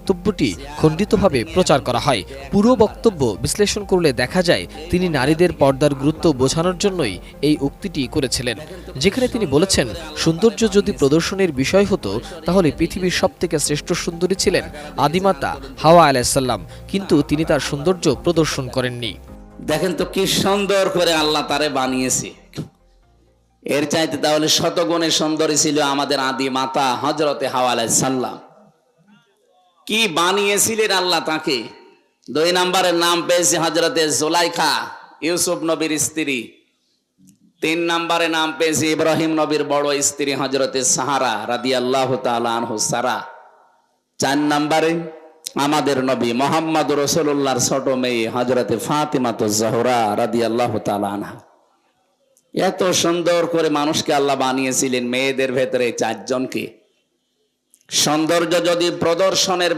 বক্তব্যটি খণ্ডিতভাবে প্রচার করা হয়। পুরো বক্তব্য বিশ্লেষণ করলে দেখা যায় তিনি নারীদের পর্দার গুরুত্ব বোঝানোর জন্যই এই উক্তিটি করেছিলেন, যেখানে তিনি বলেছেন, সৌন্দর্য যদি প্রদর্শনের বিষয় হতো তাহলে পৃথিবীর সবথেকে শ্রেষ্ঠ সুন্দরী ছিলেন আদিমাতা হাওয়া আলাইহিসসালাম, কিন্তু তিনি তার সৌন্দর্য প্রদর্শন করেননি। দেখেন তো কি সুন্দর করে আল্লাহ তারে বানিয়েছে। এর চাইতে তাহলে শতগুণে সুন্দরী ছিল আমাদের আদি মাতা হযরতে হাওয়া আলাইহিস সালাম। কি বানিয়েছিলেন আল্লাহ তাকে। 2 নম্বরের নাম পেয়েছে হযরতে জুলাইখা, ইউসুফ নবীর স্ত্রী। 3 নম্বরে নাম পেয়েছে ইব্রাহিম নবীর বড় স্ত্রী হযরতে সাহারা রাদিয়াল্লাহু তাআলা আনহু সারা। 4 নম্বরে আমাদের নবী মুহাম্মদ রাসূলুল্লাহর ছোট মেয়ে হযরতে ফাতিমাতুজ জোহরা রাদিয়াল্লাহু তাআলা আনহা। এত সুন্দর করে মানুষকে আল্লাহ বানিয়েছিলেন, মেয়েদের ভেতরে 4 জনকে। সৌন্দর্য যদি প্রদর্শনের